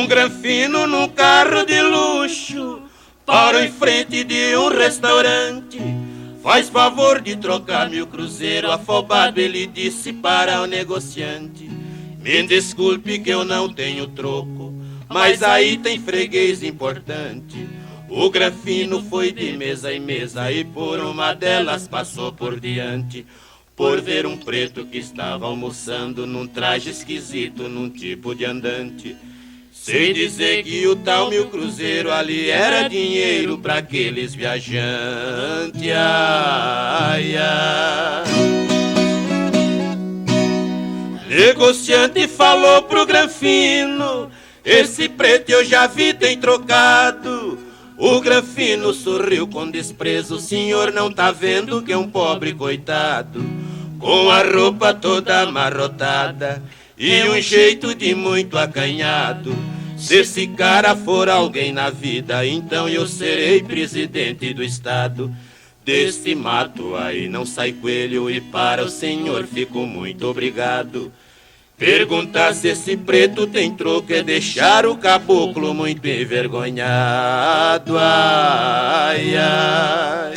granfino num carro de luxo parou em frente de um restaurante. Faz favor de trocar meu cruzeiro. Afobado ele disse para o negociante: me desculpe que eu não tenho troco, mas aí tem freguês importante. O granfino foi de mesa em mesa e por uma delas passou por diante, por ver um preto que estava almoçando num traje esquisito, num tipo de andante. Sei dizer que o tal meu cruzeiro ali era dinheiro pra aqueles viajantes. Ai, ai. Negociante falou pro granfino: esse preto eu já vi tem trocado. O granfino sorriu com desprezo: o senhor não tá vendo que é um pobre coitado, com a roupa toda amarrotada e um jeito de muito acanhado. Se esse cara for alguém na vida, então eu serei presidente do estado. Deste mato aí não sai coelho e para o senhor fico muito obrigado. Perguntar se esse preto tem troco é deixar o caboclo muito envergonhado. Ai, ai.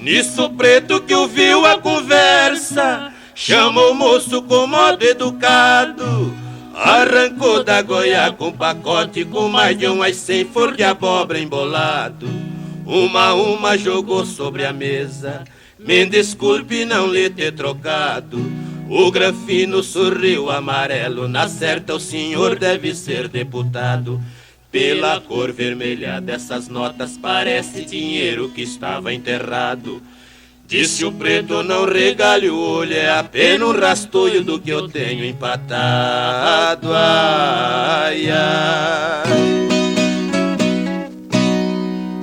Nisso o preto que ouviu a conversa chamou o moço com modo educado, arrancou da goia com pacote com mais de umas 100 flor de abóbora embolado. Uma a uma jogou sobre a mesa: me desculpe não lhe ter trocado. O granfino sorriu amarelo: na certa o senhor deve ser deputado. Pela cor vermelha dessas notas parece dinheiro que estava enterrado. Disse o preto: não regale o olho, é apenas um rastolho do que eu tenho empatado. Ai, ai.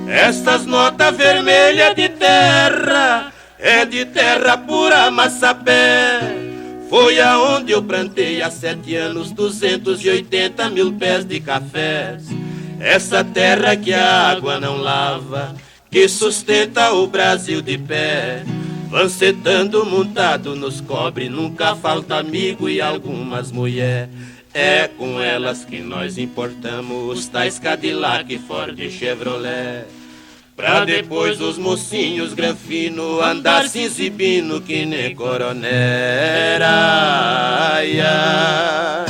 Estas notas vermelhas de terra é de terra pura massapé. Foi aonde eu plantei há 7 anos 280 mil pés de cafés. Essa terra que a água não lava, que sustenta o Brasil de pé. Lancetando montado nos cobre, nunca falta amigo e algumas mulher. É com elas que nós importamos os tais Cadillac, Ford e Chevrolet. Pra depois os mocinhos granfino andar se exibindo que nem coronel. Ai, ai.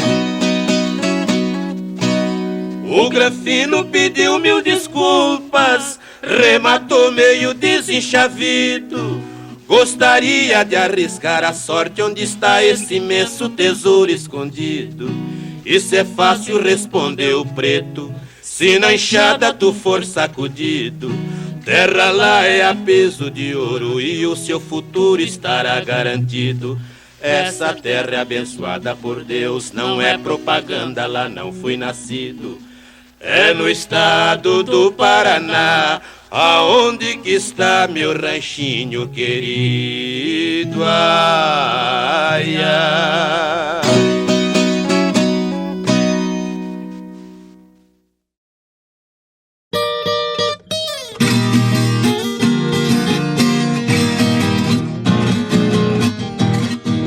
O granfino pediu 1000 desculpas, rematou meio desenchavido. Gostaria de arriscar a sorte, onde está esse imenso tesouro escondido? Isso é fácil, respondeu o preto, se na enxada tu for sacudido. Terra lá é a peso de ouro e o seu futuro estará garantido. Essa terra é abençoada por Deus, não é propaganda, lá não fui nascido. É no estado do Paraná, aonde que está meu ranchinho querido. Ai, ai.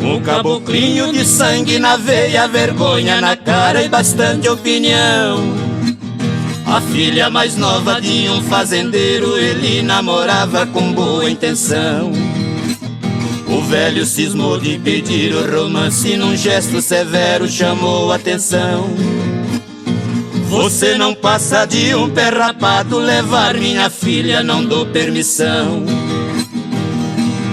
Um caboclinho de sangue na veia, vergonha na cara e bastante opinião. A filha mais nova de um fazendeiro, ele namorava com boa intenção. O velho cismou de pedir o romance, num gesto severo chamou atenção. Você não passa de um pé rapado, levar minha filha não dou permissão.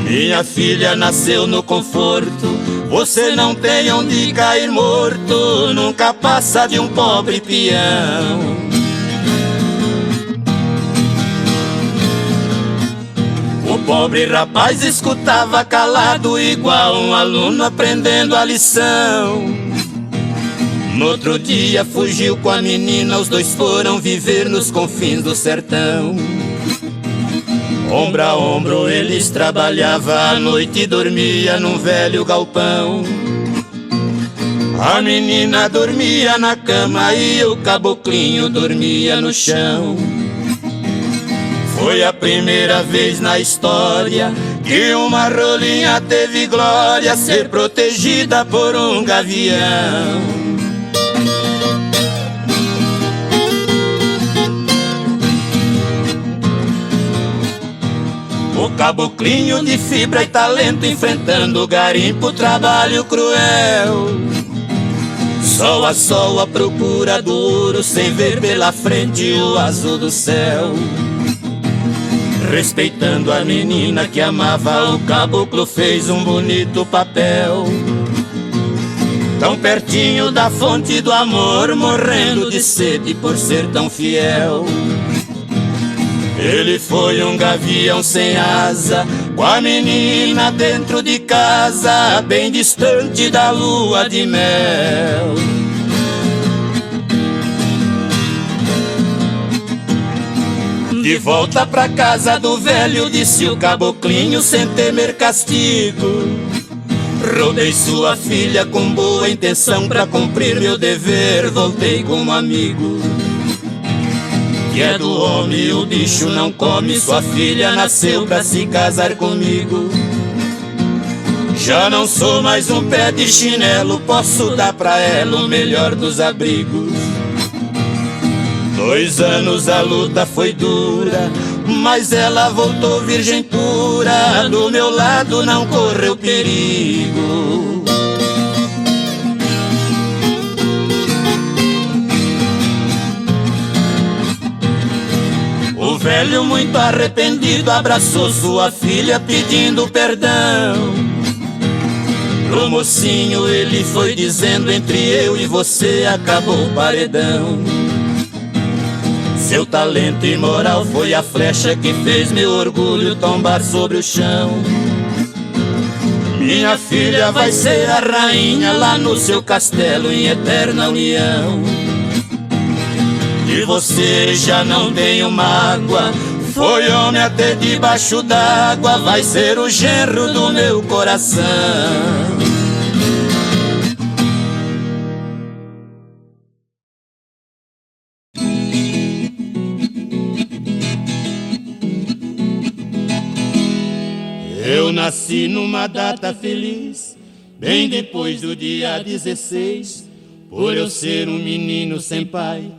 Minha filha nasceu no conforto, você não tem onde cair morto, nunca passa de um pobre peão. O pobre rapaz escutava calado, igual um aluno aprendendo a lição. No outro dia fugiu com a menina, os dois foram viver nos confins do sertão. Ombro a ombro eles trabalhavam, à noite dormia num velho galpão. A menina dormia na cama e o caboclinho dormia no chão. Foi a primeira vez na história que uma rolinha teve glória, ser protegida por um gavião. O caboclinho de fibra e talento enfrentando o garimpo, trabalho cruel. Sol a sol à procura do ouro, sem ver pela frente o azul do céu. Respeitando a menina que amava, o caboclo fez um bonito papel. Tão pertinho da fonte do amor, morrendo de sede por ser tão fiel. Ele foi um gavião sem asa, com a menina dentro de casa, bem distante da lua de mel. De volta pra casa do velho, disse o caboclinho sem temer castigo. Roubei sua filha com boa intenção, pra cumprir meu dever voltei como amigo. Que é do homem o bicho não come, sua filha nasceu pra se casar comigo. Já não sou mais um pé de chinelo, posso dar pra ela o melhor dos abrigos. 2 anos a luta foi dura, mas ela voltou virgem pura, do meu lado não correu perigo. O velho, muito arrependido, abraçou sua filha pedindo perdão. Pro mocinho ele foi dizendo: entre eu e você acabou o paredão. Seu talento e moral foi a flecha que fez meu orgulho tombar sobre o chão. Minha filha vai ser a rainha lá no seu castelo em eterna união. De você já não tenho mágoa, foi homem até debaixo d'água, vai ser o genro do meu coração. Eu nasci numa data feliz, bem depois do dia 16. Por eu ser um menino sem pai,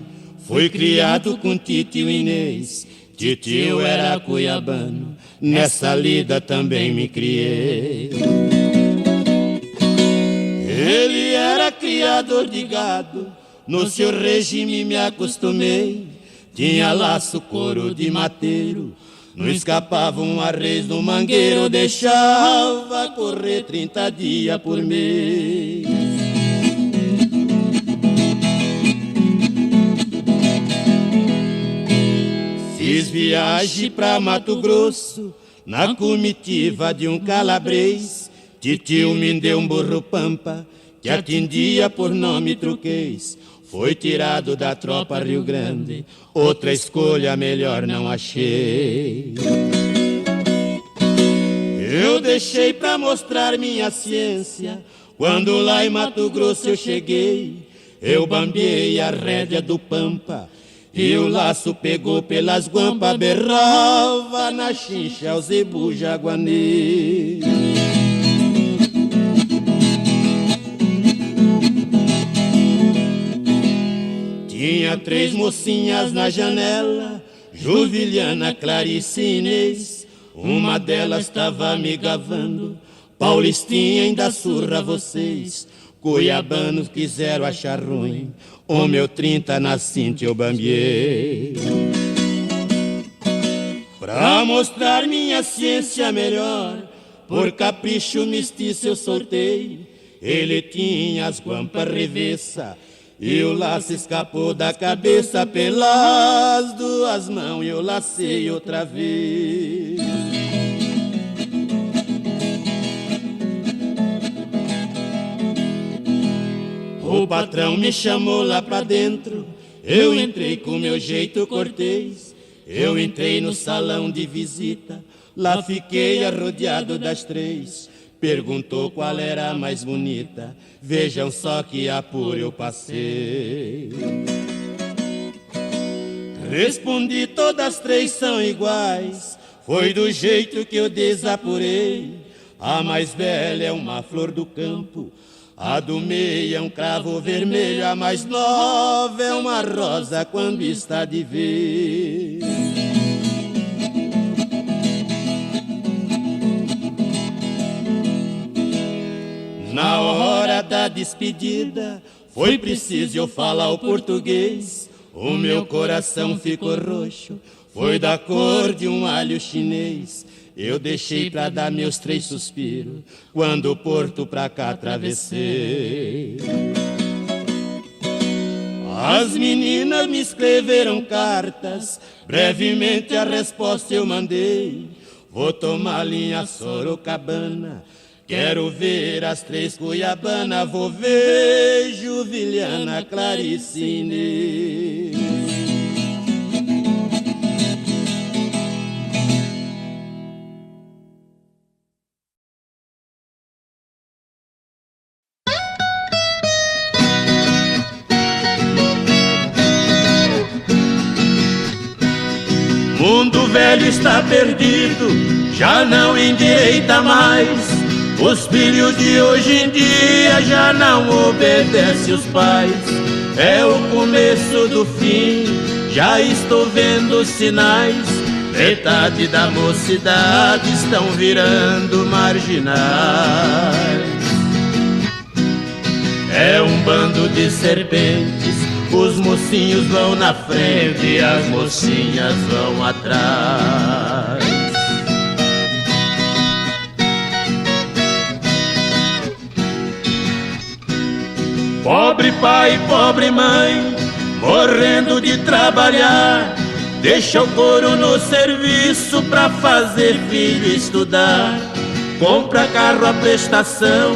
fui criado com titio Inês. Titio era cuiabano, nessa lida também me criei. Ele era criador de gado, no seu regime me acostumei. Tinha laço, couro de mateiro, não escapava um arreio do mangueiro, deixava correr 30 dias por mês. Fiz viagem pra Mato Grosso, na comitiva de um calabrês. Titio me deu um burro pampa, que atendia por nome truquês. Foi tirado da tropa Rio Grande, outra escolha melhor não achei. Eu deixei pra mostrar minha ciência, quando lá em Mato Grosso eu cheguei. Eu bambeei a rédea do pampa, e o laço pegou pelas guampas, berrava na chincha o zebu jaguanê. Tinha 3 mocinhas na janela, Juliana, Clarice e Inês. Uma delas estava me gavando, Paulistinha ainda surra vocês. Cuiabanos quiseram achar ruim, o meu 30 na cinta eu bambiei. Pra mostrar minha ciência melhor, por capricho mestiço eu soltei. Ele tinha as guampas revessa, e o laço escapou da cabeça, pelas 2 mãos eu lacei outra vez. O patrão me chamou lá pra dentro, eu entrei com meu jeito cortês. Eu entrei no salão de visita, lá fiquei arrodeado das 3. Perguntou qual era a mais bonita, vejam só que apuro eu passei. Respondi: todas 3 são iguais, foi do jeito que eu desapurei. A mais velha é uma flor do campo, a do meio é um cravo vermelho, a mais nova é uma rosa quando está de vez. da despedida, foi preciso eu falar o português. O meu coração ficou roxo, foi da cor de um alho chinês. Eu deixei pra dar meus 3 suspiros, quando o porto pra cá atravessei. As meninas me escreveram cartas, brevemente a resposta eu mandei. Vou tomar linha Sorocabana, quero ver as 3 Cuiabana, vou ver Juliana, Clarice e Inês. Mundo velho está perdido, já não endireita mais. Os filhos de hoje em dia já não obedecem os pais. É o começo do fim, já estou vendo sinais. Metade da mocidade estão virando marginais. É um bando de serpentes, os mocinhos vão na frente e as mocinhas vão atrás. Pobre pai, pobre mãe, morrendo de trabalhar, deixa o couro no serviço pra fazer filho estudar. Compra carro à prestação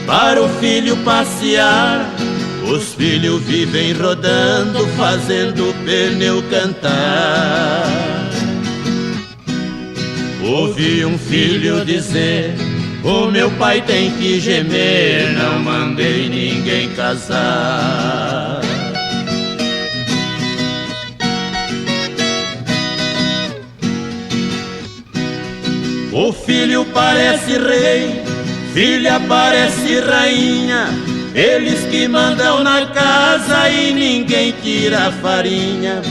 para o filho passear. Os filhos vivem rodando, fazendo o pneu cantar. Ouvi um filho dizer: o meu pai tem que gemer, não mandei ninguém casar. O filho parece rei, filha parece rainha, eles que mandam na casa e ninguém tira a farinha.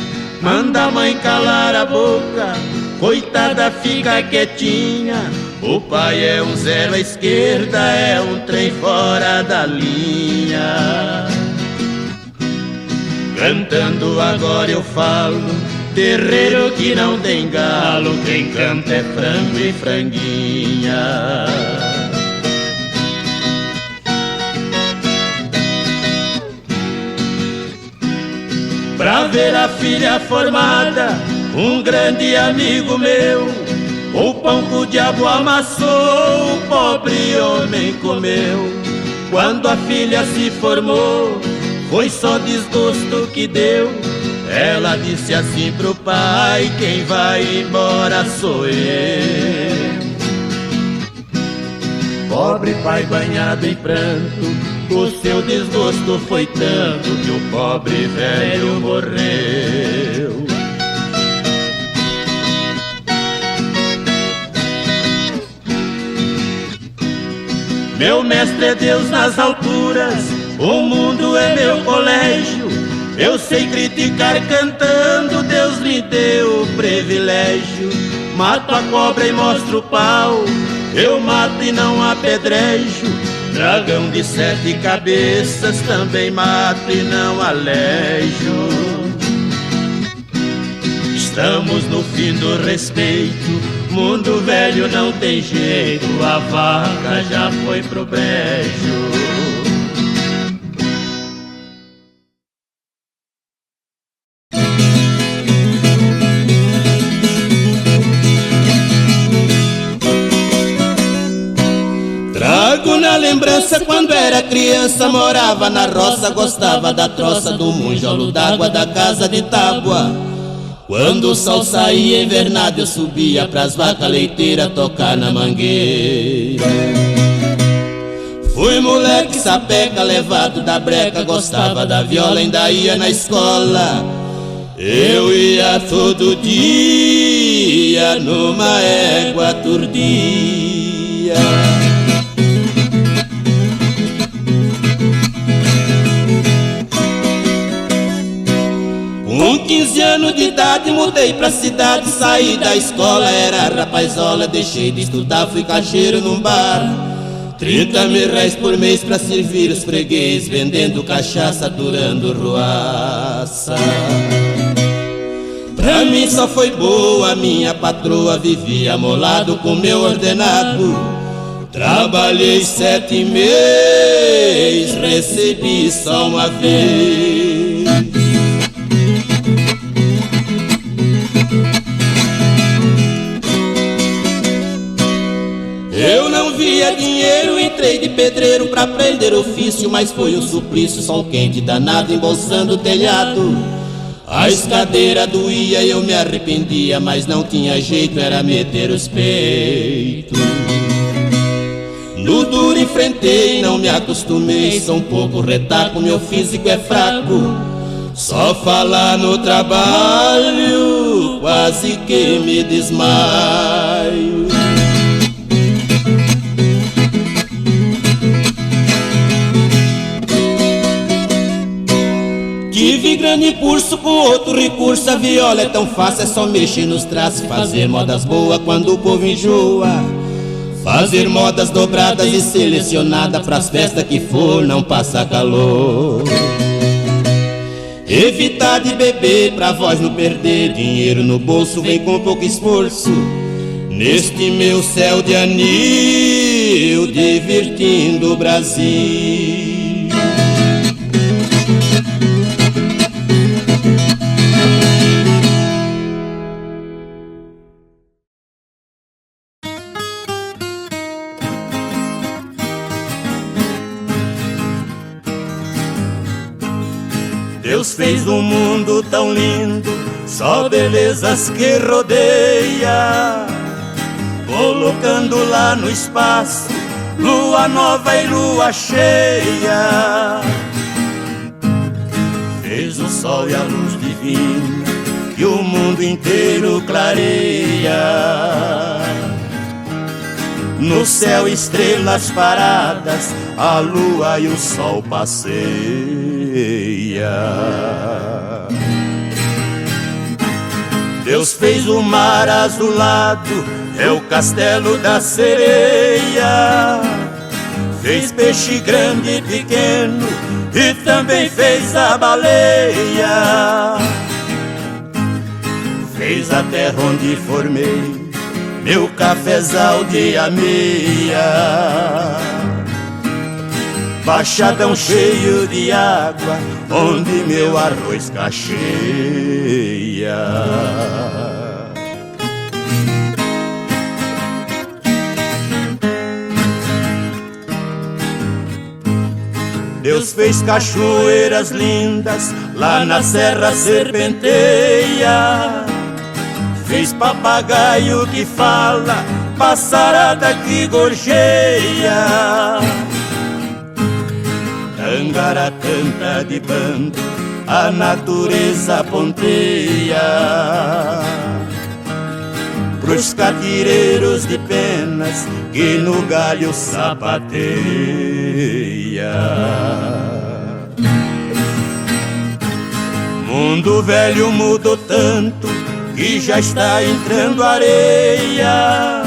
Manda a mãe calar a boca, coitada fica quietinha. O pai é um zero à esquerda, é um trem fora da linha. Cantando agora eu falo, terreiro que não tem galo, quem canta é frango e franguinha. Pra ver a filha formada, um grande amigo meu, o pão que o diabo amassou, o pobre homem comeu. Quando a filha se formou, foi só desgosto que deu. Ela disse assim pro pai: quem vai embora sou eu. Pobre pai banhado em pranto, o seu desgosto foi tanto que o pobre velho morreu. Meu mestre é Deus nas alturas, o mundo é meu colégio. Eu sei criticar cantando, Deus me deu o privilégio. Mato a cobra e mostro o pau, eu mato e não apedrejo. Dragão de 7 cabeças também mato e não alejo. Estamos no fim do respeito, mundo velho não tem jeito, a vaca já foi pro brejo. Trago na lembrança quando era criança, morava na roça, gostava da troça, do monjolo d'água da casa de tábua. Quando o sol saía invernado eu subia pras vacas leiteiras tocar na mangueira. Fui moleque sapeca, levado da breca, gostava da viola, ainda ia na escola. Eu ia todo dia numa égua turdia. Com 15 anos de idade mudei pra cidade, saí da escola, era rapazola, deixei de estudar, fui caixeiro num bar. 30.000 por mês pra servir os freguês, vendendo cachaça, durando ruaça. Pra mim só foi boa, minha patroa vivia amolado com meu ordenado. Trabalhei 7 meses, recebi só uma vez. Eu não via dinheiro, entrei de pedreiro pra aprender ofício, mas foi um suplício, sol quente danado embolsando o telhado. A escadeira doía, eu me arrependia, mas não tinha jeito, era meter os peitos. No duro enfrentei, não me acostumei, sou um pouco retaco, meu físico é fraco. Só falar no trabalho, quase que me desmaio. Tive grande impulso com outro recurso, a viola é tão fácil, é só mexer nos traços, fazer modas boas quando o povo enjoa. Fazer modas dobradas e selecionadas pras festas que for, não passa calor. Evitar de beber pra voz não perder, dinheiro no bolso vem com pouco esforço. Neste meu céu de anil, divertindo o Brasil. Deus fez um mundo tão lindo, só belezas que rodeia, colocando lá no espaço lua nova e lua cheia. Fez o sol e a luz divina que o mundo inteiro clareia. No céu estrelas paradas, a lua e o sol passeia. Deus fez o mar azulado, é o castelo da sereia. Fez peixe grande e pequeno e também fez a baleia. Fez a terra onde formei meu cafezal de ameia. Baixadão cheio de água, onde meu arroz cacheia. Deus fez cachoeiras lindas, lá na serra serpenteia. Fez papagaio que fala, passarada que gorjeia. Tangará canta de bando, a natureza ponteia. Pros catireiros de penas, que no galho sapateia. Mundo velho mudou tanto, que já está entrando areia.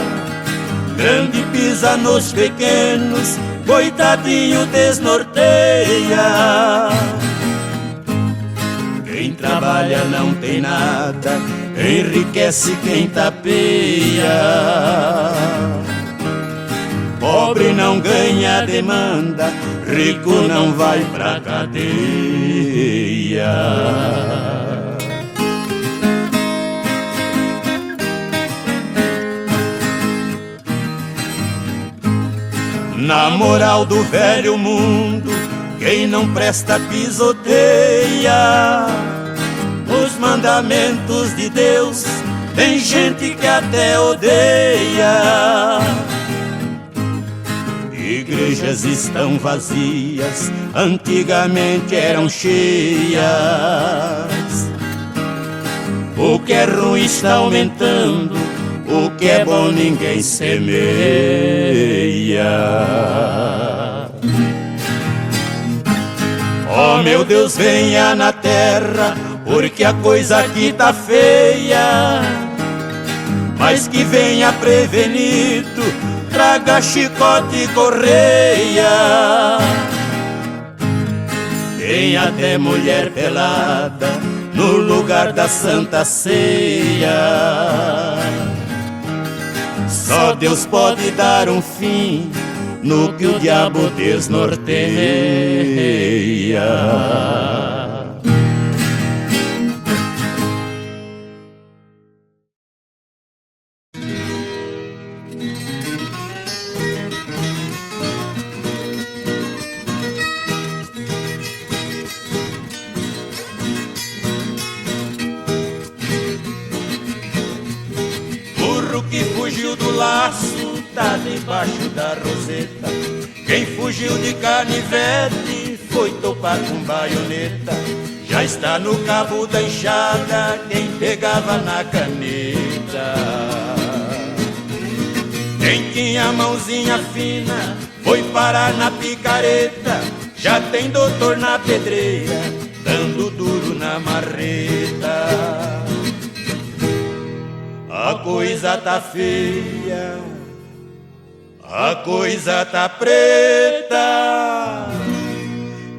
Grande pisa nos pequenos, coitadinho desnorteia. Quem trabalha não tem nada, enriquece quem tapeia. Pobre não ganha demanda, rico não vai pra cadeia. Na moral do velho mundo, quem não presta pisoteia. Os mandamentos de Deus, tem gente que até odeia. Igrejas estão vazias, antigamente eram cheias. O que é ruim está aumentando, o que é bom ninguém semeia. Oh meu Deus, venha na terra, porque a coisa aqui tá feia. Mas que venha prevenido, traga chicote e correia. Tem até mulher pelada no lugar da Santa Ceia. Só Deus pode dar um fim no que o diabo desnorteia. Que fugiu do laço tá debaixo da roseta. Quem fugiu de canivete foi topar com baioneta. Já está no cabo da enxada quem pegava na caneta. Quem tinha mãozinha fina foi parar na picareta. Já tem doutor na pedreira dando duro na marreta. A coisa tá feia, a coisa tá preta.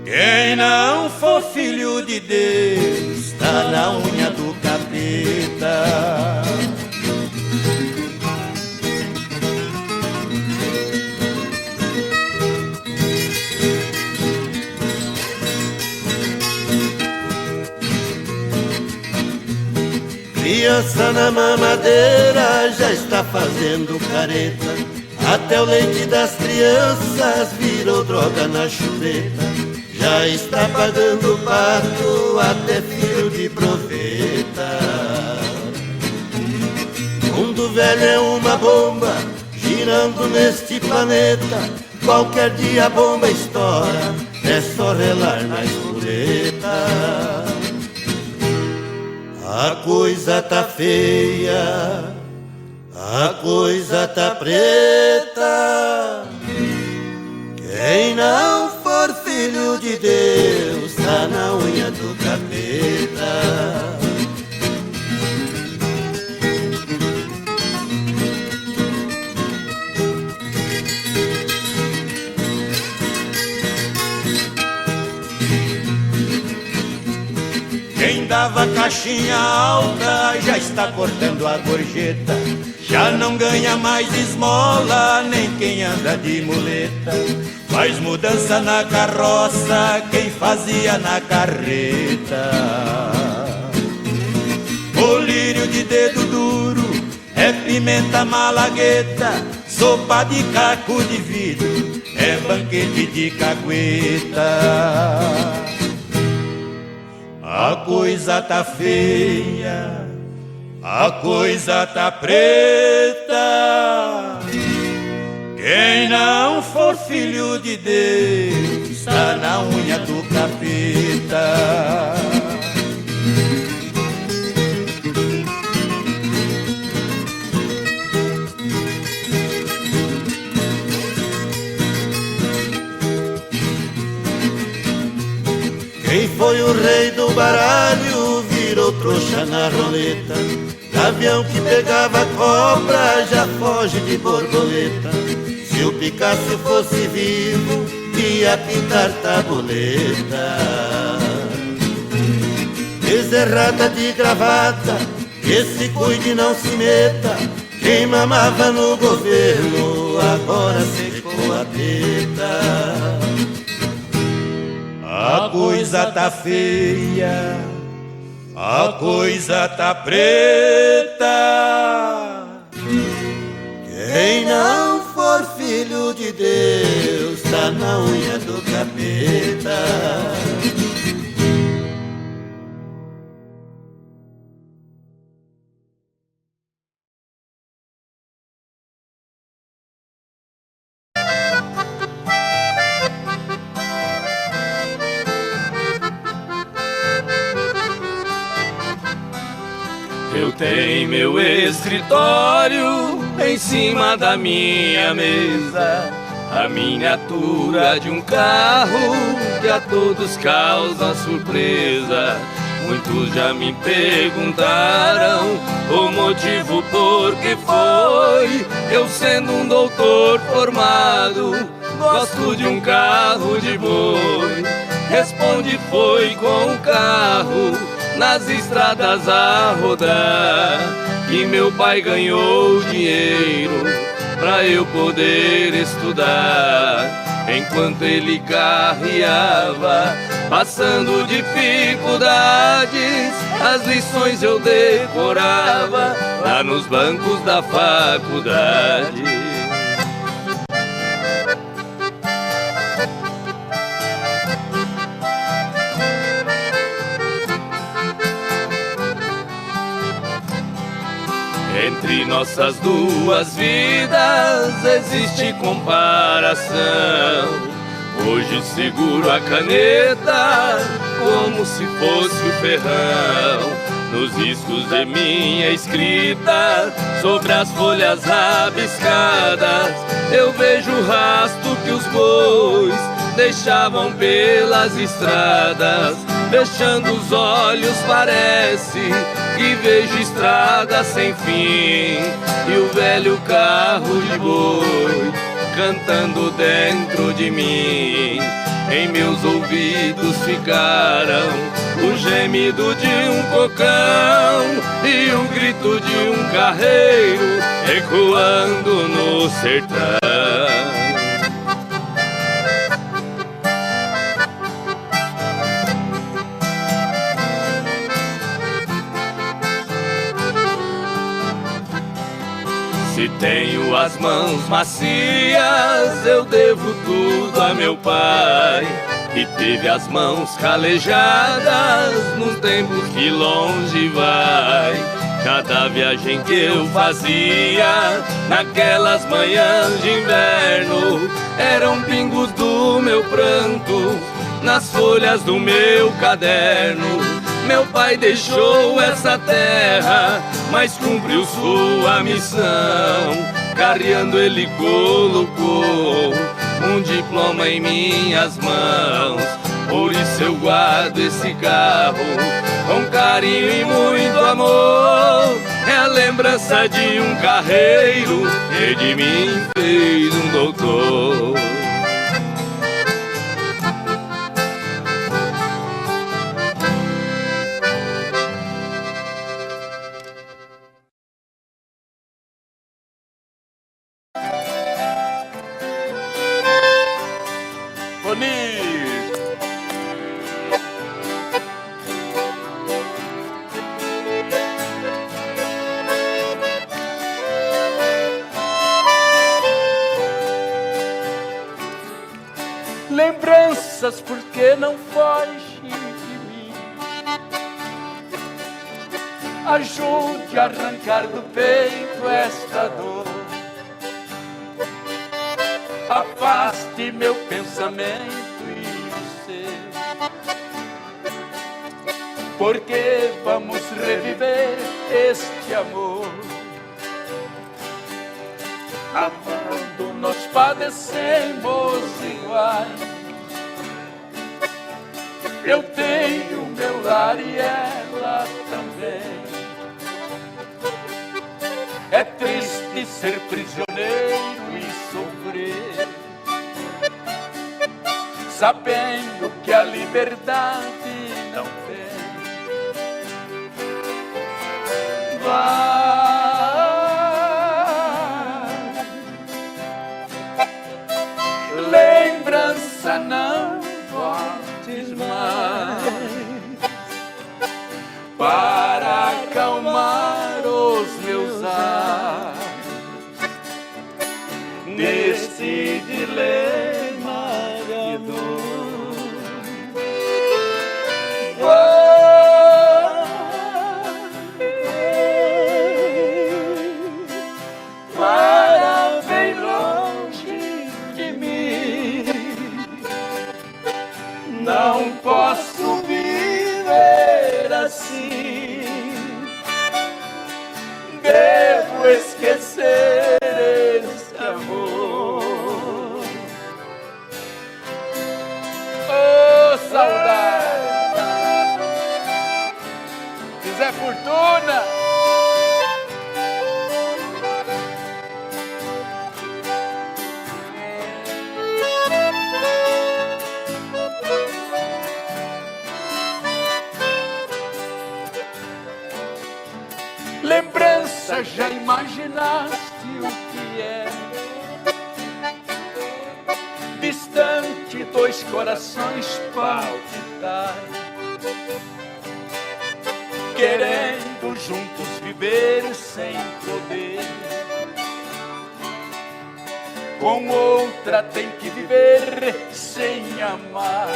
Quem não for filho de Deus tá na unha do capeta. Criança na mamadeira já está fazendo careta. Até o leite das crianças virou droga na chupeta. Já está pagando pato até filho de profeta. Mundo velho é uma bomba girando neste planeta. Qualquer dia a bomba estoura, é só relar na espoleta. A coisa tá feia, a coisa tá preta. Quem não for filho de Deus tá na unha do capeta. Quem dava caixinha alta já está cortando a gorjeta. Já não ganha mais esmola nem quem anda de muleta. Faz mudança na carroça quem fazia na carreta. Colírio de dedo duro é pimenta malagueta. Sopa de caco de vidro é banquete de cagueta. A coisa tá feia, a coisa tá preta. Quem não for filho de Deus tá na unha do capeta. Quem foi o rei do baralho virou trouxa na roleta. Gavião que pegava cobra já foge de borboleta. Se o Picasso fosse vivo ia pintar tabuleta. Bezerrada de gravata, que se cuide e não se meta. Quem mamava no governo agora secou a teta. A coisa tá feia, a coisa tá preta. Quem não for filho de Deus tá na unha do capeta. Eu tenho meu escritório em cima da minha mesa, a miniatura de um carro que a todos causa surpresa. Muitos já me perguntaram o motivo por que foi. Eu sendo um doutor formado, gosto de um carro de boi. Responde, foi com o carro nas estradas a rodar, que meu pai ganhou dinheiro pra eu poder estudar. Enquanto ele carreava, passando dificuldades, as lições eu decorava lá nos bancos da faculdade. Entre nossas duas vidas existe comparação. Hoje seguro a caneta como se fosse o ferrão nos riscos de minha escrita. Sobre as folhas rabiscadas eu vejo o rastro que os bois deixavam pelas estradas. Fechando os olhos parece que vejo estrada sem fim, e o velho carro de boi cantando dentro de mim. Em meus ouvidos ficaram o gemido de um cocão e o grito de um carreiro ecoando no sertão. Se tenho as mãos macias, eu devo tudo a meu pai, que teve as mãos calejadas nos tempos que longe vai. Cada viagem que eu fazia naquelas manhãs de inverno eram pingos do meu pranto nas folhas do meu caderno. Meu pai deixou essa terra, mas cumpriu sua missão. Carreando ele colocou um diploma em minhas mãos. Por isso eu guardo esse carro com carinho e muito amor. É a lembrança de um carreiro que de mim fez um doutor. Lembranças, porque não foge de mim. Ajude a arrancar do peito esta dor. Afaste meu pensamento e o seu, porque vamos reviver este amor. Amando nós padecemos iguais. Eu tenho meu lar e ela também. É triste ser prisioneiro e sofrer, sabendo que a liberdade não tem. Lembrança, não voltes mais, para acalmar os meus ais neste dilema de dor. Para bem longe de mim, não posso viver assim. Devo esquecer esse amor. imaginaste o que é. Distante, dois corações palpitar, querendo juntos viver sem poder. Com outra tem que viver sem amar.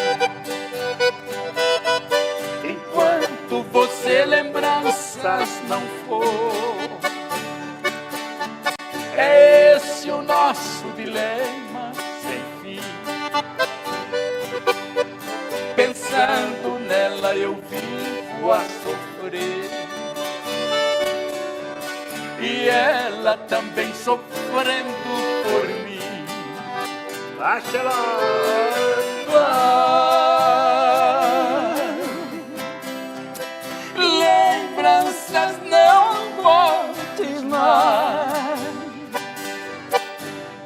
Enquanto você lembranças não for, é esse o nosso dilema sem fim. Pensando nela eu vivo a sofrer, e ela também sofrendo por mim. Baixa lá! Lembranças não voltes mais,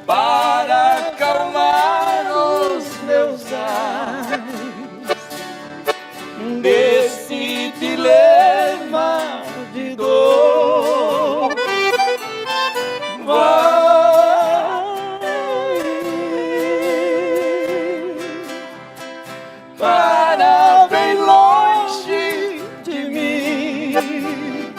para acalmar os meus ais desse dilema de dor. Para bem longe de mim,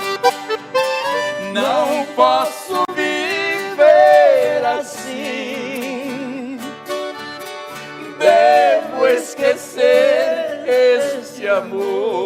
não posso viver assim. Devo esquecer este amor.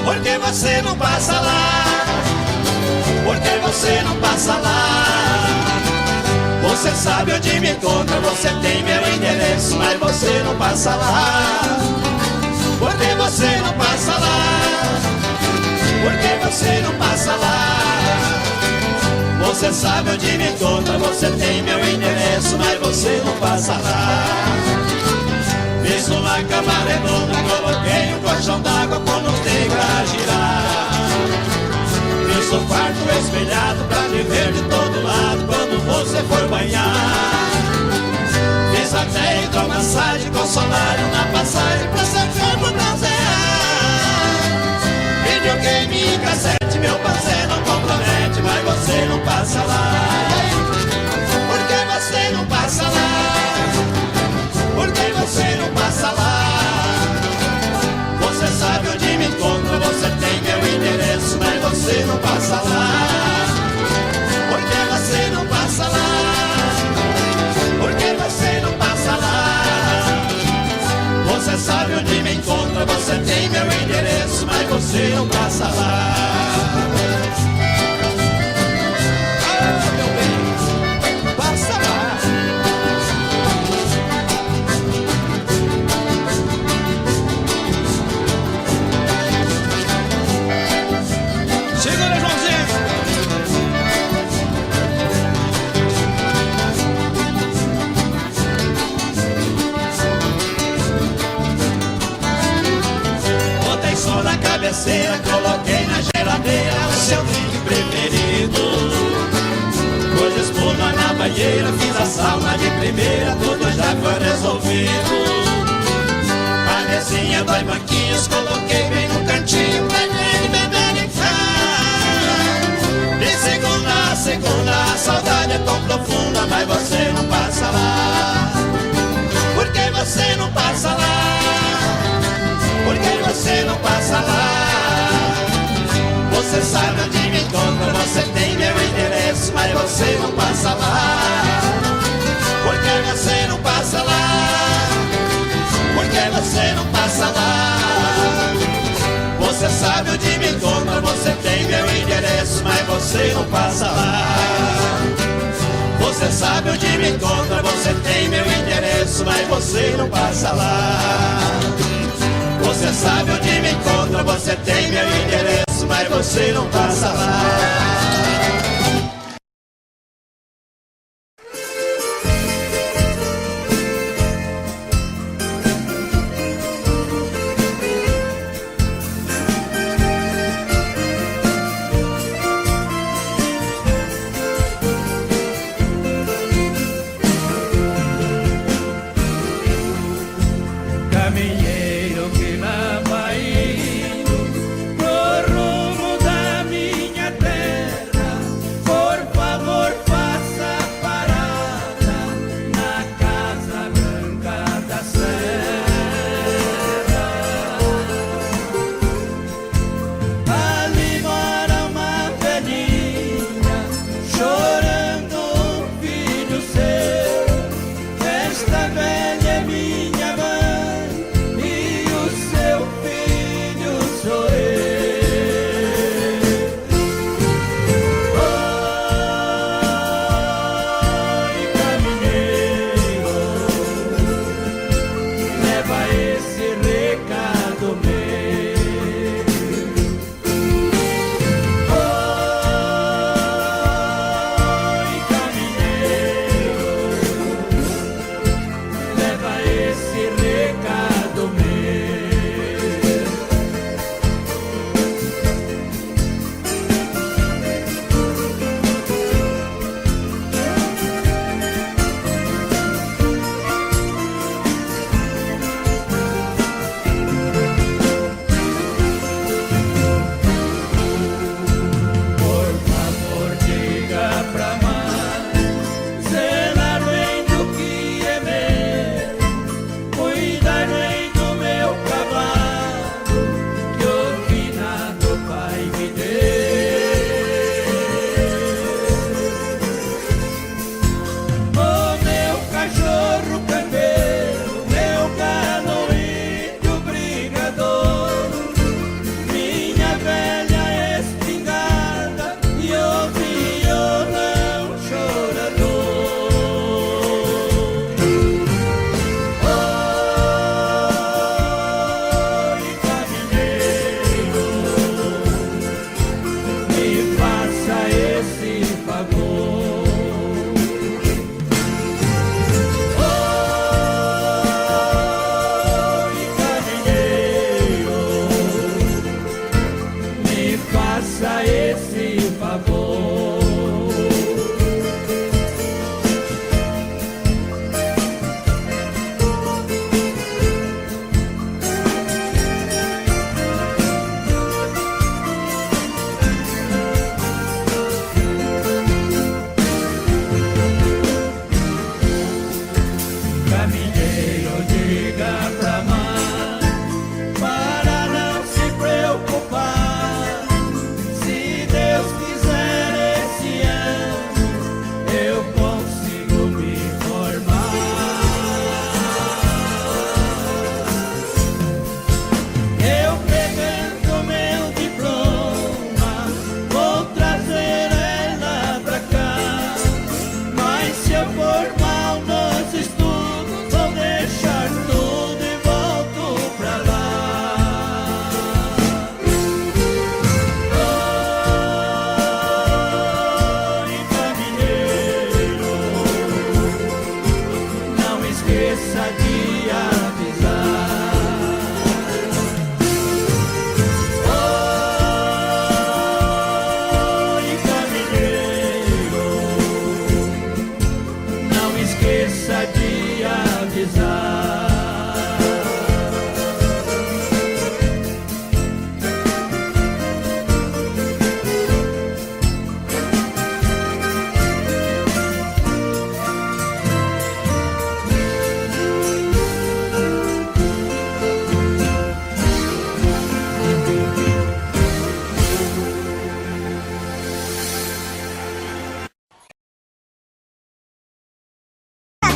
Por que você não passa lá? Por que você não passa lá? Você sabe onde me encontra, você tem meu endereço, mas você não passa lá. Por que você não passa lá? Por que você não passa lá? Você sabe onde me encontra, você tem meu endereço, mas você não passa lá. Fiz uma cama redonda, coloquei um colchão d'água com luz de pra girar. Fiz o quarto espelhado pra me ver de todo lado quando você for banhar. Fiz até hidromassagem com solário na passagem pra seu corpo bronzear. Videogame e cassete, meu parceiro não compromete, mas você não passa lá. Por que você não passa lá? Por que você não passa lá? Você sabe onde me encontra, você tem meu endereço, mas você não passa lá. Por que você não passa lá? Por que você não passa lá? Você sabe onde me encontra, você tem meu endereço, mas você não passa lá. Ah, meu bem, passa lá. Segura, Joãozinho! Botei sol na cabeceira, coloquei na geladeira o seu drink preferido. Pus espuma na banheira, fiz a sauna de primeira, tudo já foi resolvido. A mesinha, 2 banquinhos, coloquei bem no cantinho, beber e beber e de segunda a segunda, a saudade é tão profunda, mas você não passa lá. Por que você não passa lá? Por que você não passa lá? Você sabe onde me encontra, você tem meu endereço, mas você não passa lá. Por que você não passa lá? Por que você não passa lá? Você sabe onde me encontra, você tem meu endereço, mas você não passa lá. Você sabe onde me encontra, você tem meu endereço, mas você não passa lá. Você sabe onde me encontra, você tem meu endereço, mas você não passa lá.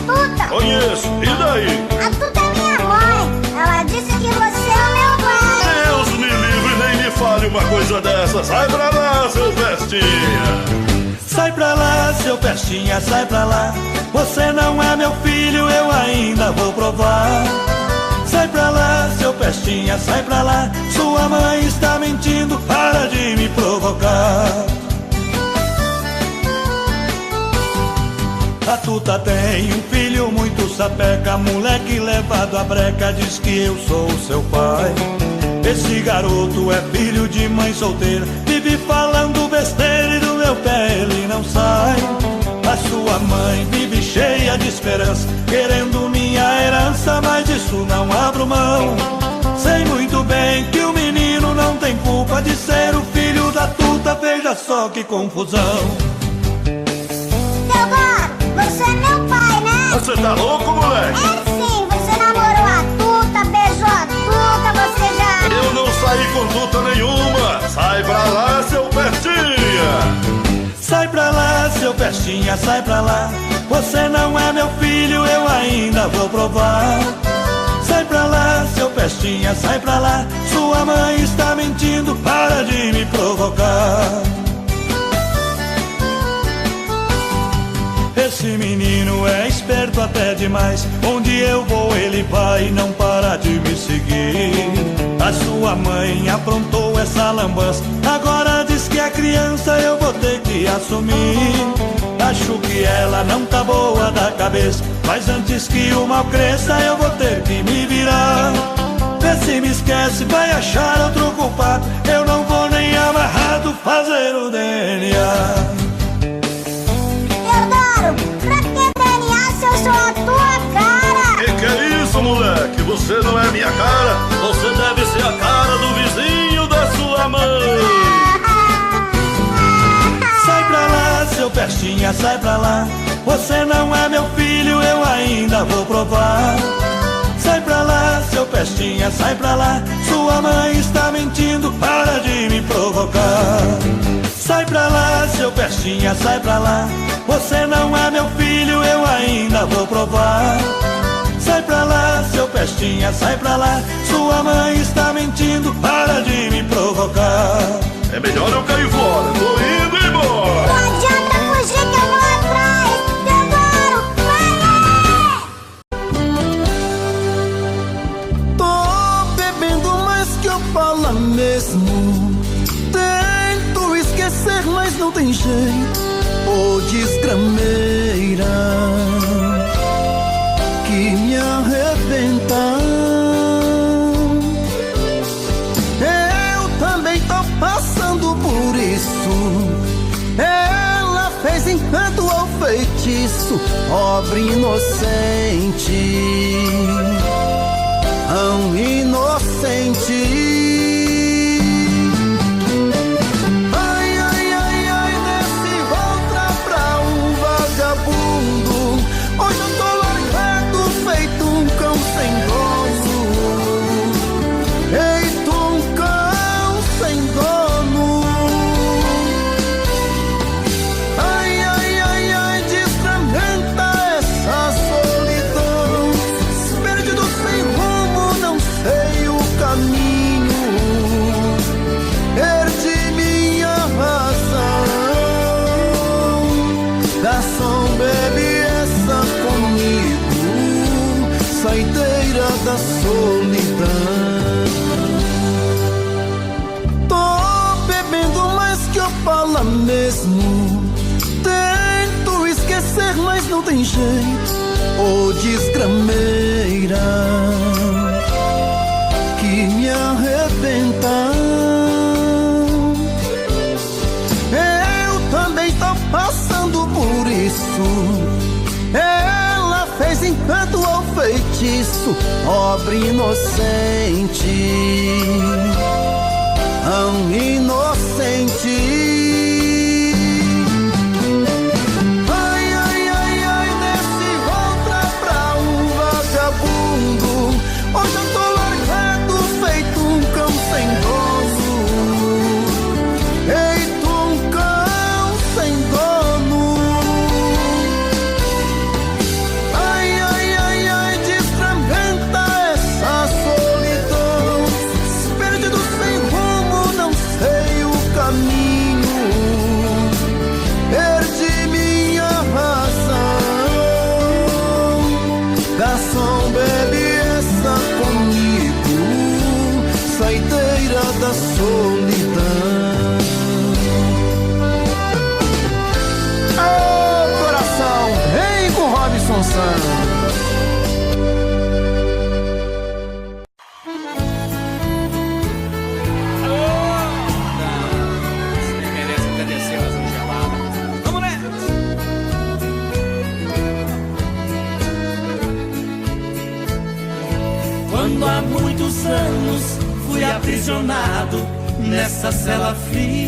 Tuta? Conheço, e daí? A Tuta é minha mãe. Ela disse que você é o meu pai. Deus me livre, nem me fale uma coisa dessa. Sai pra lá, seu Pestinha. Sai pra lá, seu Pestinha, sai pra lá. Você não é meu filho, eu ainda vou provar. Sai pra lá, seu Pestinha, sai pra lá. Sua mãe está mentindo, para de me provocar. A Tuta tem um filho muito sapeca, moleque levado à breca, diz que eu sou seu pai. Esse garoto é filho de mãe solteira, vive falando besteira e do meu pé ele não sai. A sua mãe vive cheia de esperança, querendo minha herança, mas disso não abro mão. Sei muito bem que o menino não tem culpa de ser o filho da Tuta, veja só que confusão. Você é meu pai, né? Você tá louco, moleque? É sim, você namorou a Tuta, beijou a Tuta, você já... Eu não saí com Tuta nenhuma. Sai pra lá, seu Pestinha. Sai pra lá, seu Pestinha, sai pra lá. Você não é meu filho, eu ainda vou provar. Sai pra lá, seu Pestinha, sai pra lá. Sua mãe está mentindo, para de me provocar. Esse menino é esperto até demais. Onde eu vou ele vai e não para de me seguir. A sua mãe aprontou essa lambança, agora diz que é criança, eu vou ter que assumir. Acho que ela não tá boa da cabeça, mas antes que o mal cresça eu vou ter que me virar. Vê se me esquece, vai achar outro culpado. Eu não vou nem amarrado fazer o DNA. Pra que DNA se eu sou a tua cara? Que é isso, moleque? Você não é minha cara. Você deve ser a cara do vizinho da sua mãe. Sai pra lá, seu Pestinha, sai pra lá. Você não é meu filho, eu ainda vou provar. Sai pra lá, seu Pestinha, sai pra lá. Sua mãe está mentindo, para de me provocar. Sai pra lá, seu Pestinha, sai pra lá. Você não é meu filho, eu ainda vou provar. Sai pra lá, seu Pestinha, sai pra lá. Sua mãe está mentindo, para de me provocar. É melhor eu cair fora, tô indo embora. Não adianta fugir que eu vou atrás. Teodoro, vai! Tô bebendo mais que eu falo mesmo. Tento esquecer, mas não tem jeito. Ô desgrameira que me arrebenta. Eu também tô passando por isso. Ela fez encanto ao feitiço, pobre inocente, tão inocente. Hoje eu tô largado, feito um cão sem dono. Feito um cão sem dono. Ai, ai, ai, ai, desfragmenta essa solidão. Perdido sem rumo, não sei o caminho. Perdi minha razão. Garçom, bebe comigo, saideira da solidão. Tô bebendo mais que eu falo mesmo. Tento esquecer, mas não tem jeito. Ô desgrameira que me arrebenta. Eu também tô passando por isso. Ela fez encanto ao feitiço, pobre inocente, tão inocente. Ai, ai, ai, ai, desce outra pra um vagabundo. Hoje eu tô largado, feito um cão sem dono. Feito um cão sem dono. Ai, quando há muitos anos fui aprisionado nessa cela fria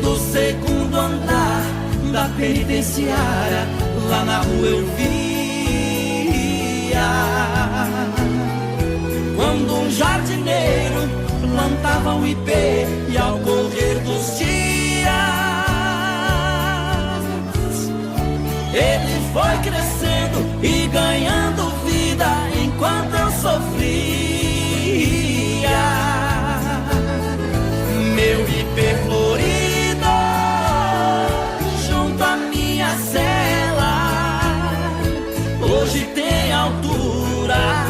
do segundo andar da penitenciária. Lá na rua eu via quando um jardineiro plantava um ipê, e ao correr dos dias ele foi crescendo e ganhando vida enquanto eu sofria. Meu ipê florido junto à minha cela hoje tem altura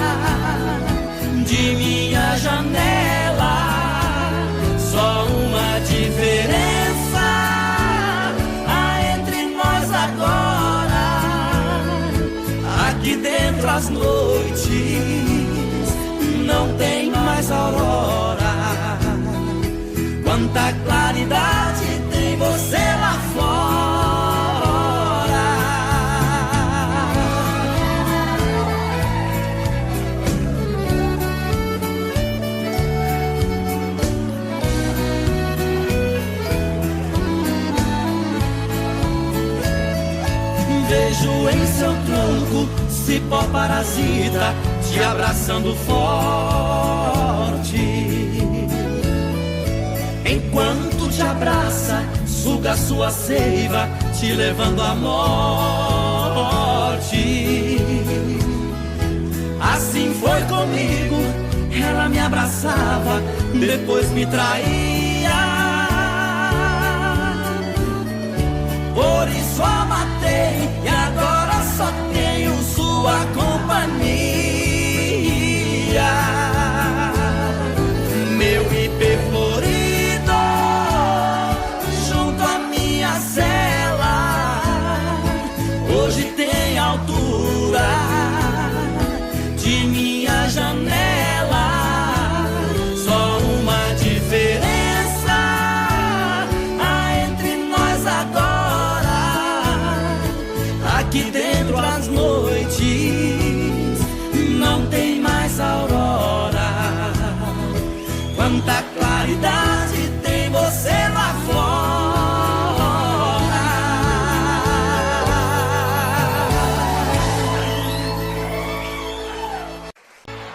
de minha janela. Só uma diferença há entre nós agora: aqui dentro as noites não tem mais aurora. Quanta claridade tem você lá fora. Vejo em seu tronco cipó parasita te abraçando forte. Enquanto te abraça, suga sua seiva, te levando à morte. Assim foi comigo, ela me abraçava, depois me traía. Por isso a matei e agora só tenho sua companhia. Meu ipê florido junto à minha cela hoje tem altura de minha janela. Só uma diferença há entre nós agora: aqui dentro as noites não tem mais aurora. Quanta claridade tem você lá fora.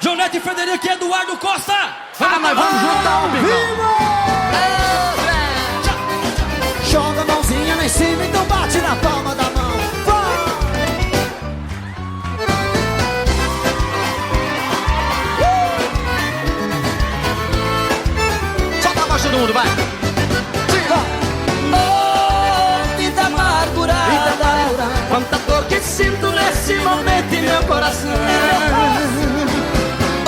Jonete Frederico e Eduardo Costa. Ah, nós vamos juntar o bigão. Joga a mãozinha lá em cima, então bate na palma da mão. Todo mundo, vai! Oh, vida amargurada, quanta dor que sinto nesse momento em meu coração.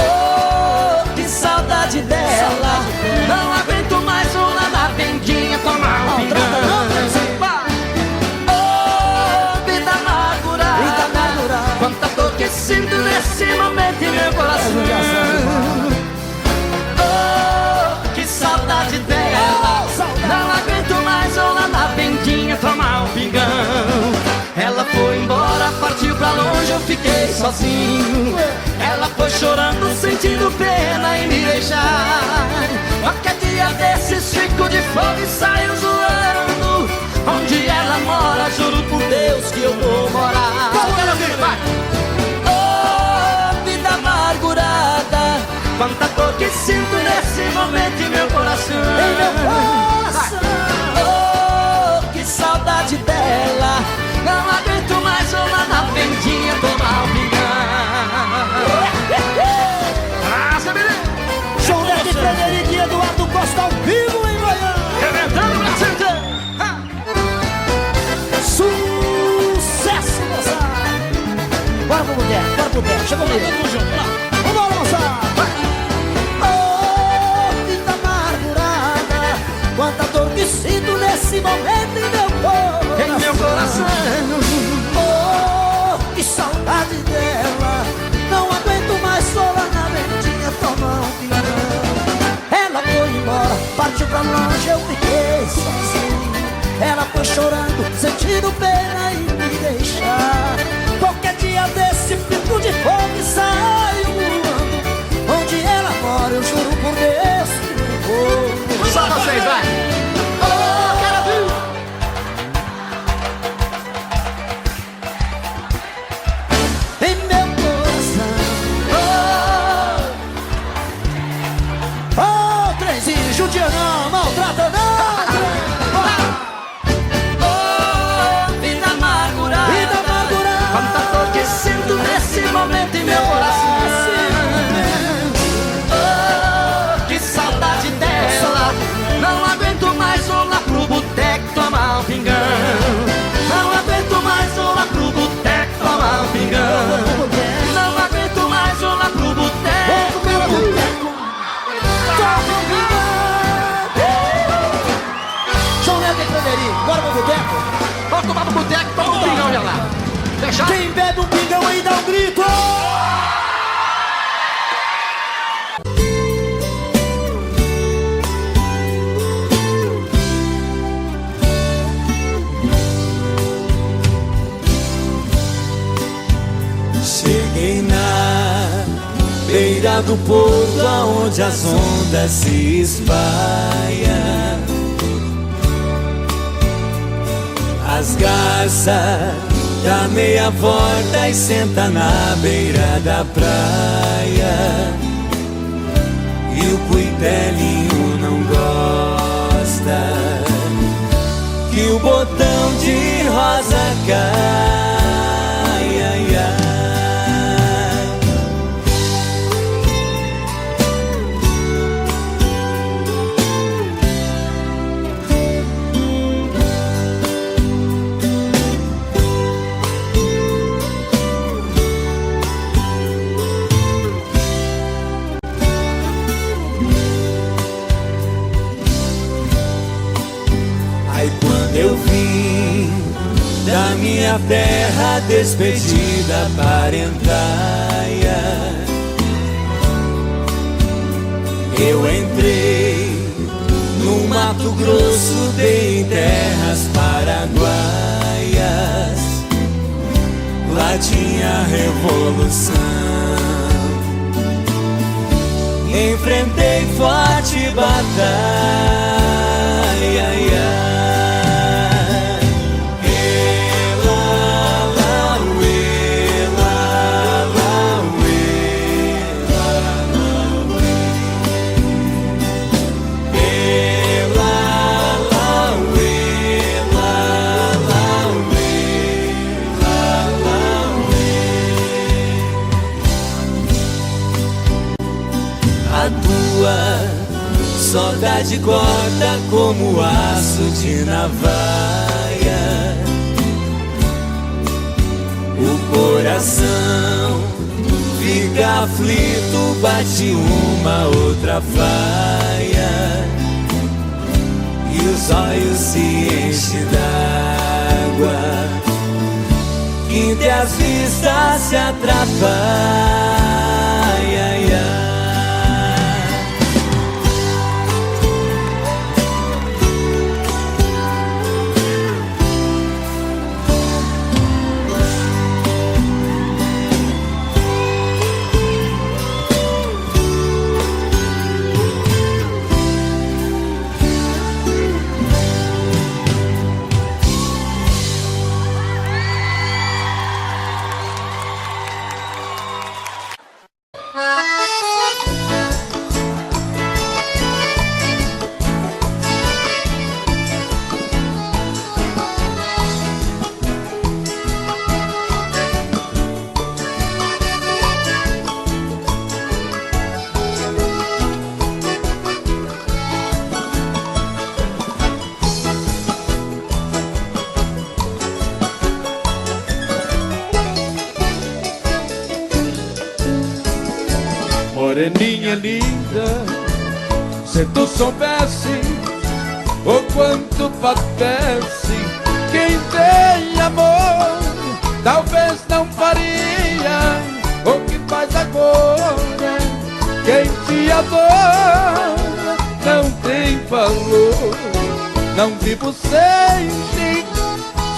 Oh, que saudade dela, não aguento mais uma na vendinha tomar um pingão. Oh, vida amargurada, quanta dor que sinto nesse momento em meu coração. Saudade dela, não aguento mais lá na vendinha tomar um pingão. Ela foi embora, partiu pra longe, eu fiquei sozinho. Ela foi chorando, sentindo pena em me deixar. Qualquer dia desses fico de fome e saio zoando. Onde ela mora, juro por Deus que eu vou morar. Oh, vida amargurada, quanta dor que sinto nesse momento em meu coração. Em meu coração. Oh, que saudade dela, não aguento mais lá na vendinha tomar um pingão. Jonete Frederico e Eduardo Costa ao vivo em Goiânia. Reventando o Brasil. Sucesso, moçada. Bora pro boteco, bora pro boteco. Chegou mesmo. Vambora, moçada. Quanta dor que sinto nesse momento em meu coração. Em meu coração. Oh, que saudade dela, não aguento mais só lá na vendinha tomar um pingão. Ela foi embora, partiu pra longe, eu fiquei sozinho. Ela foi chorando, sentindo pena em me deixar. Qualquer dia desse João Neto e Frederico, bora pro boteco. Vamos tomar no boteco e toma um pingão já lá. Fechado? Quem bebe um pingão aí dá um grito. Cheguei na beira do porto, aonde as ondas se espalham. As garças dá meia volta e senta na beira da praia. E o cuitelinho não gosta que o botão de rosa cai, ai, ai. Eu vim da minha terra, despedida parentaia. Eu entrei no Mato Grosso, dei terras paraguaias. Lá tinha revolução. Enfrentei forte batalha, ai, ai. Saudade corta como aço de navalha. O coração fica aflito, bate uma outra faia. E os olhos se enchem d'água, que entre as vistas se atrapalha, ai, ai. Moreninha linda, se tu soubesse o quanto padece quem tem amor, talvez não faria o que faz agora. Quem te adora não tem valor. Não vivo sem ti,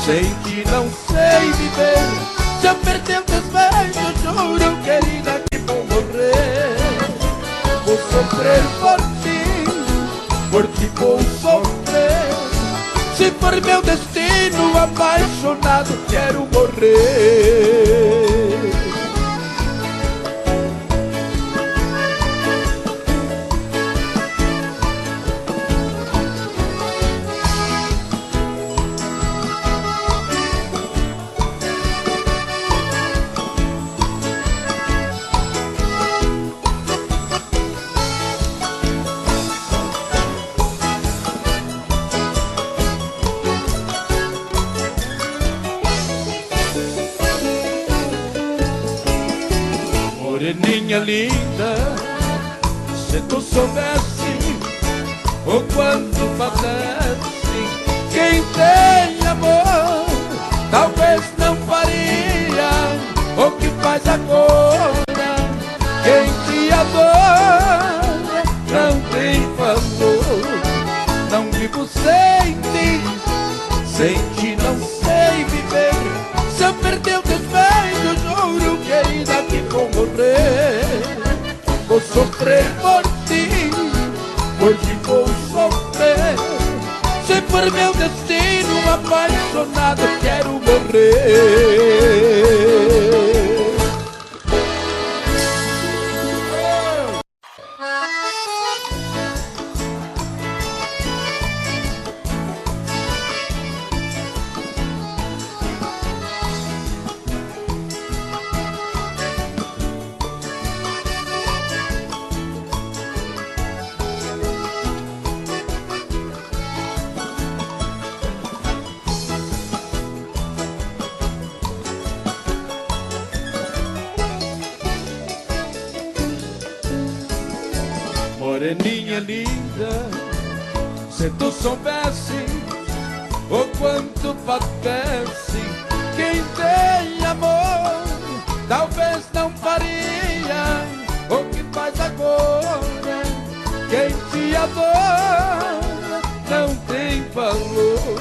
sem ti não sei viver. Se eu perder teus beijos, juro, querida, que vou morrer. Vou sofrer por ti vou sofrer. Se for meu destino, apaixonado, quero morrer. Moreninha linda, se tu soubesse o quanto padece ti. Sem ti não sei viver. Se eu perder o teus beijos, juro, querida, que vou morrer. Vou sofrer por ti, hoje vou sofrer. Se for meu destino, apaixonado, quero morrer. Moreninha linda, se tu soubesse o quanto padece quem tem amor, talvez não faria o que faz agora. Quem te adora não tem valor.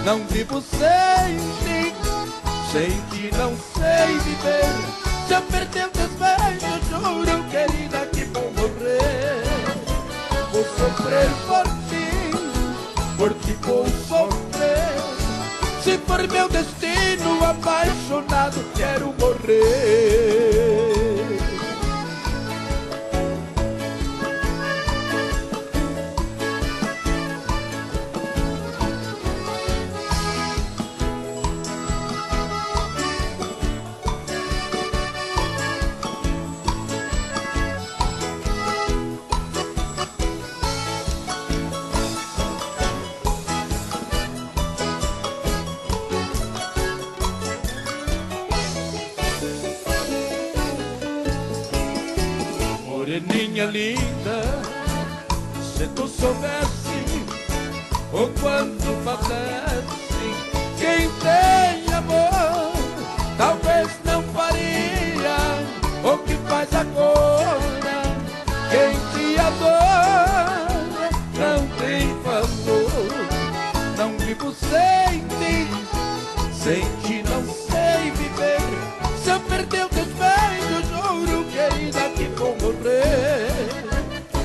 Não vivo sem ti, sem ti não sei viver. Se eu perder teus beijos, juro, querida, que vou morrer. Vou sofrer por ti vou sofrer. Se for meu destino, apaixonado, quero morrer. Moreninha linda, se tu soubesse o quanto padece quem tem amor, talvez não faria o que faz agora. Quem te adora não tem valor. Não vivo sem ti, sem ti não sei viver. Se eu perder teus beijos, juro, querida, que vou morrer.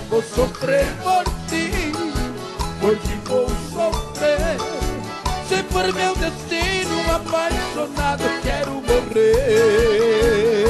Vou sofrer por ti, hoje vou sofrer. Se for meu destino, apaixonado, quero morrer.